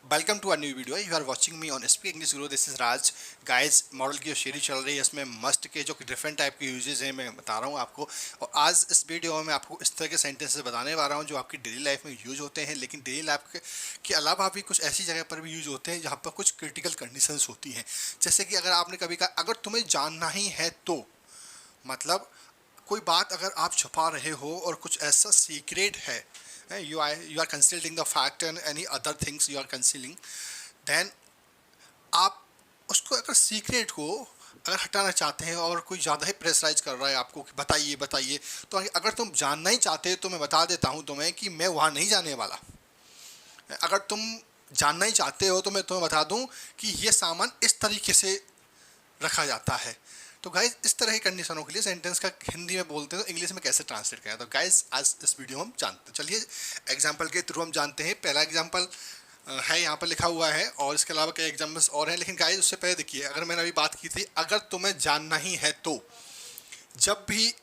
Welcome to a new video. You are watching me on Speak English Guru. This is Raj. Guys, model की जो series चल रही है इसमें मस्ट के जो डिफरेंट टाइप के यूजेस हैं मैं बता रहा हूँ आपको। और आज इस वीडियो में आपको इस तरह के सेंटेंसेस बताने वाला हूँ जो आपकी डेली लाइफ में यूज होते हैं, लेकिन डेली लाइफ के अलावा भी कुछ ऐसी जगह पर भी यूज होते हैं जहाँ पर कुछ क्रिटिकल कंडीशंस होती हैं। जैसे कि अगर आपने कभी कहा अगर तुम्हें जानना ही है तो, मतलब कोई बात अगर आप छुपा रहे हो और कुछ ऐसा सीक्रेट है, you are concealing the fact and any other things you are concealing, then आप उसको अगर सीक्रेट को अगर हटाना चाहते हैं और कोई ज़्यादा ही प्रेशराइज कर रहा है आपको कि बताइए बताइए, तो अगर तुम जानना ही चाहते हो तो मैं बता देता हूँ तुम्हें कि मैं वहाँ नहीं जाने वाला। अगर तुम जानना ही चाहते हो तो मैं तुम्हें बता दूँ कि ये सामान इस तरीके से रखा जाता है। तो गाइज, इस तरह की कंडीशनों के लिए सेंटेंस का हिंदी में बोलते हैं तो इंग्लिश में कैसे ट्रांसलेट करें। तो गाइज, आज इस वीडियो में हम जानते हैं। चलिए एग्जांपल के थ्रू हम जानते हैं। पहला एग्जांपल है यहाँ पर लिखा हुआ है और इसके अलावा कई एग्जांपल्स और हैं, लेकिन गाइज उससे पहले देखिए, अगर मैंने अभी बात की थी अगर तुम्हें जानना ही है तो, जब भी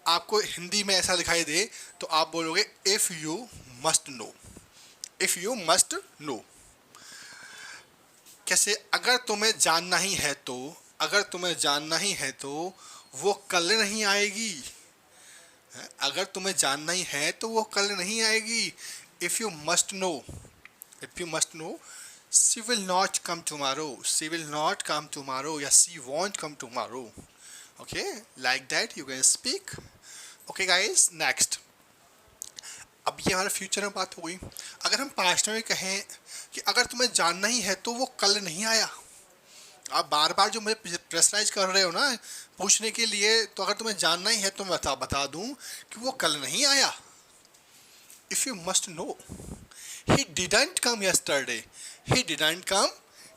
आपको हिंदी में ऐसा दिखाई दे तो आप बोलोगे if you must know. If you must no कैसे? अगर तुम्हें जानना ही है तो, अगर तुम्हें जानना ही है तो वो कल नहीं आएगी। अगर तुम्हें जानना ही है तो वो कल नहीं आएगी। If you must know, if you must know, she will not come tomorrow, she will not come tomorrow या she won't come tomorrow. Okay, like that you can speak. Okay guys, next. अब ये हमारे future में बात हो गई। अगर हम पास्ट में कहें कि अगर तुम्हें जानना ही है तो वो कल नहीं आया, आप बार बार जो मुझे प्रेशराइज कर रहे हो ना पूछने के लिए, तो अगर तुम्हें जानना ही है तो मैं बता दूं कि वो कल नहीं आया। If you must know, he didn't come yesterday, he didn't come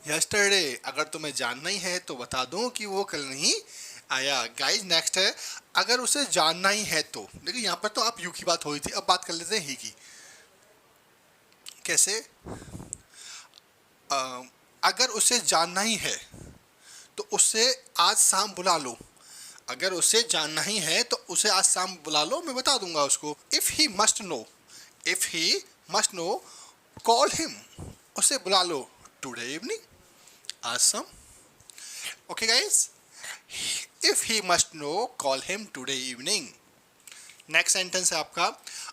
yesterday. अगर तुम्हें जानना ही है तो बता दूं कि वो कल नहीं आया। गाइस, नेक्स्ट है अगर उसे जानना ही है तो। देखिए यहाँ पर तो आप यू की बात हुई थी, अब बात कर लेते हैं ही की। कैसे? अगर उसे जानना ही है तो उसे आज शाम बुला लो। अगर उसे जानना ही है तो उसे आज शाम बुला लो, मैं बता दूंगा उसको। If he must know, if he must know, call him, उसे बुला लो टुडे इवनिंग, आज शाम। Okay guys, if he must know, call him today evening. Next sentence है आपका,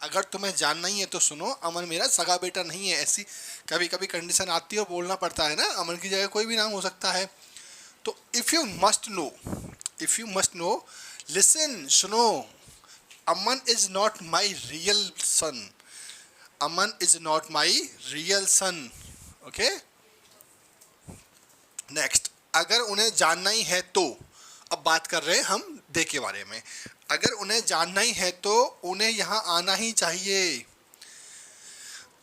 अगर तुम्हें जानना ही है तो सुनो, अमन मेरा सगा बेटा नहीं है। ऐसी कभी कभी कंडीशन आती है और बोलना पड़ता है ना, अमन की जगह कोई भी नाम हो सकता है। तो if you must know, if you must know, listen, सुनो, Aman is not my real son, Aman is not my real son. Okay, next, अगर उन्हें जानना ही है तो, अब बात कर रहे हैं हम दे के बारे में। अगर उन्हें जानना ही है तो उन्हें यहाँ आना ही चाहिए।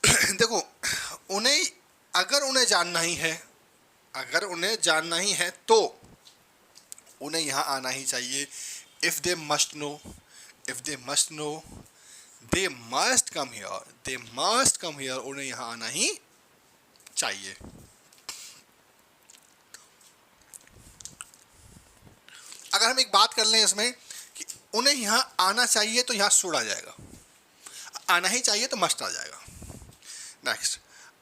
देखो, उन्हें, अगर उन्हें जानना ही है, अगर उन्हें जानना ही है तो उन्हें यहाँ आना ही चाहिए। If they must know, if they must know, they must come here, they must come here, उन्हें यहाँ आना ही चाहिए। अगर हम एक बात कर लें इसमें कि उन्हें यहाँ आना चाहिए तो यहाँ शुड आ जाएगा, आना ही चाहिए तो मस्ट आ जाएगा। नेक्स्ट,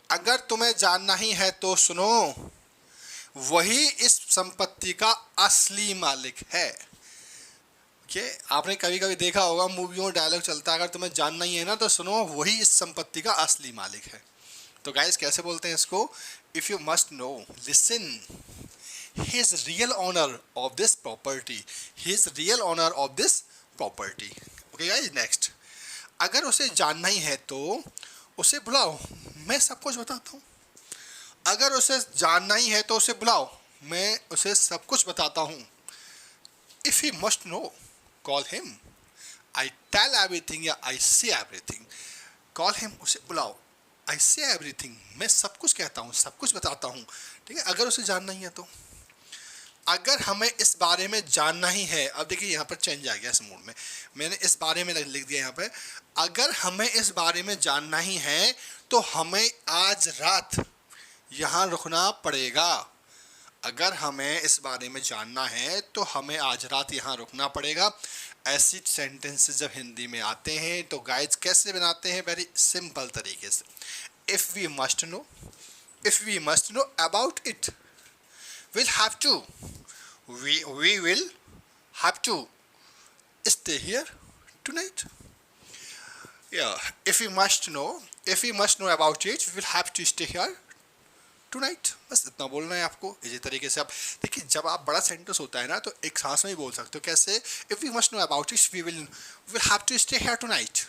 अगर तुम्हें जानना ही है तो सुनो, वही इस संपत्ति का असली मालिक है। ओके, आपने कभी कभी देखा होगा मूवियों में डायलॉग चलता है, अगर तुम्हें जानना ही है ना तो सुनो, वही इस संपत्ति का असली मालिक है। तो गाइस, कैसे बोलते हैं इसको? If you must know, listen, he is real owner of this property, he is real owner of this property. Okay guys, next, अगर उसे जानना ही है तो उसे बुलाओ, मैं सब कुछ बताता हूँ। अगर उसे जानना ही है तो उसे बुलाओ, मैं उसे सब कुछ बताता हूँ। If he must know, call him, I tell everything या I say everything. Call him, उसे बुलाओ, I say everything, मैं सब कुछ कहता हूँ, सब कुछ बताता हूँ। ठीक है, अगर उसे जानना ही है तो। अगर हमें इस बारे में जानना ही है, अब देखिए यहाँ पर चेंज आ गया इस मूड में, मैंने इस बारे में लिख दिया यहाँ पे। अगर हमें इस बारे में जानना ही है तो हमें आज रात यहाँ रुकना पड़ेगा। अगर हमें इस बारे में जानना है तो हमें आज रात यहाँ रुकना पड़ेगा। ऐसी सेंटेंसेस जब हिंदी में आते हैं तो गाइज कैसे बनाते हैं? वेरी सिंपल तरीके से। If we must know, if we must know about it, we'll have to, we will have to stay here tonight. Yeah, if we must know about it, we will have to stay here tonight. बस इतना बोलना है आपको। इसी तरीके से आप देखिए, जब आप बड़ा सेंटेंस होता है ना तो एक सांस में ही बोल सकते हो। कैसे? If we must know about it we will have to stay here tonight,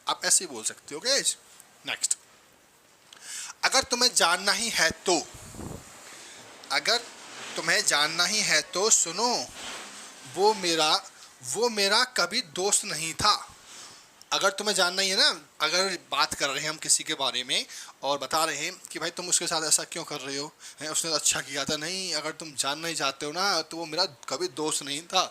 आप ऐसे ही बोल सकते हो। गाइस नेक्स्ट, अगर तुम्हें जानना ही है तो, अगर तुम्हें जानना ही है तो सुनो, वो मेरा कभी दोस्त नहीं था। अगर तुम्हें जानना ही है ना, अगर बात कर रहे हैं हम किसी के बारे में और बता रहे हैं कि भाई तुम उसके साथ ऐसा क्यों कर रहे हो, है उसने तो अच्छा किया था, नहीं, अगर तुम जानना ही चाहते हो ना तो वो मेरा कभी दोस्त नहीं था,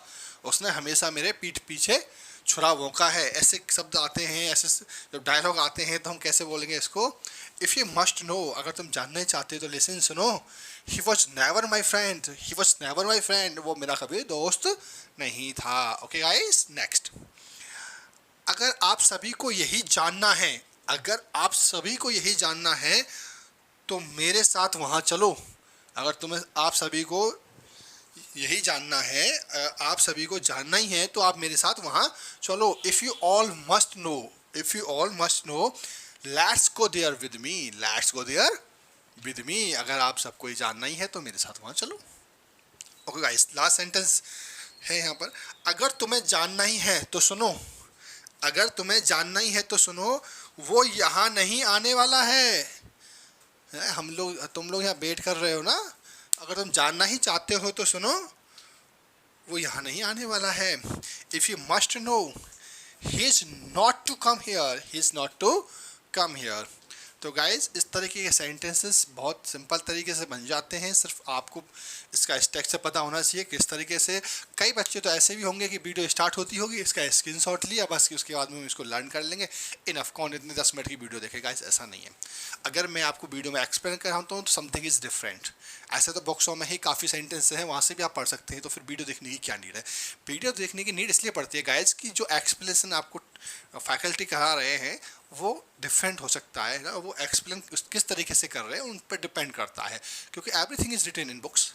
उसने हमेशा मेरे पीठ पीछे छुरा भोंका है। ऐसे शब्द आते हैं, ऐसे जब डायलॉग आते हैं तो हम कैसे बोलेंगे इसको? इफ़ यू मस्ट नो, अगर तुम जानना ही चाहते हो तो लिसन, सुनो। He was never my friend, he was never my friend, वो मेरा कभी दोस्त नहीं था। ओके गाइस नेक्स्ट, अगर आप सभी को यही जानना है, अगर आप सभी को यही जानना है तो मेरे साथ वहाँ चलो। अगर तुम्हें आप सभी को यही जानना है, आप सभी को जानना ही है तो आप मेरे साथ वहाँ चलो। If you all must know, if you all must know, let's go there with me, let's go there with me. अगर आप सबको ही जानना ही है तो मेरे साथ वहाँ चलो। ओके गाइस, लास्ट सेंटेंस है यहाँ पर, अगर तुम्हें जानना ही है तो सुनो, अगर तुम्हें जानना ही है तो सुनो, वो यहाँ नहीं आने वाला है। हम लोग, तुम लोग यहाँ वेट कर रहे हो ना, अगर तुम जानना ही चाहते हो तो सुनो, वो यहाँ नहीं आने वाला है। If you must know, he is not to come here, he is not to come here. तो गाइज, इस तरीके के सेंटेंसेस बहुत सिंपल तरीके से बन जाते हैं। सिर्फ आपको इसका स्ट्रक्चर पता होना चाहिए किस तरीके से। कई बच्चे तो ऐसे भी होंगे कि वीडियो स्टार्ट होती होगी, इसका स्क्रीनशॉट लिया बस, उसके बाद में इसको लर्न कर लेंगे। इनफ, कौन इतने 10 मिनट की वीडियो देखेगा? ऐसा नहीं है। अगर मैं आपको वीडियो में एक्सप्लेन कराता हूँ तो समथिंग इज़ डिफरेंट। ऐसे तो बुक्सों में ही काफ़ी सेंटेंस हैं, वहाँ से भी आप पढ़ सकते हैं, तो फिर वीडियो देखने की क्या नीड है? वीडियो देखने की नीड इसलिए पड़ती है गाइज कि जो एक्सप्लेनेशन आपको फैकल्टी करा रहे हैं वो डिफरेंट हो सकता है ना, वो एक्सप्लेन किस तरीके से कर रहे हैं उन पर डिपेंड करता है, क्योंकि everything is written in books.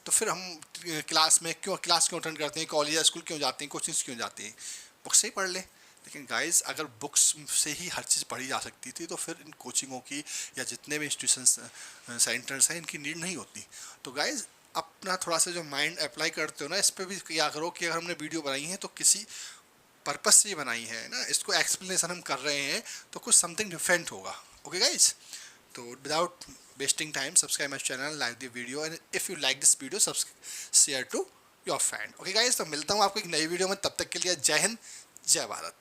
तो फिर हम क्लास क्यों अटेंड करते हैं, कॉलेज या स्कूल क्यों जाते हैं, कोचिंग्स क्यों जाते हैं? बुक्स से ही पढ़ लें। लेकिन गाइस, अगर बुक्स से ही हर चीज़ पढ़ी जा सकती थी तो फिर इन कोचिंगों की या जितने भी इंस्टीट्यूशन सेंटर्स हैं इनकी नीड नहीं होती। तो गाइस, अपना थोड़ा सा जो माइंड अप्लाई करते हो ना, इस पर भी किया करो कि अगर हमने वीडियो बनाई है तो किसी पर्पस से बनाई है ना, इसको एक्सप्लेनेशन हम कर रहे हैं तो कुछ समथिंग डिफरेंट होगा। ओके गाइस, तो without wasting time, subscribe my channel, like the video, and if you like this video share to your friend. Okay guys, तो मिलता हूँ आपको एक नई वीडियो में, तब तक के लिए जय हिंद, जय भारत।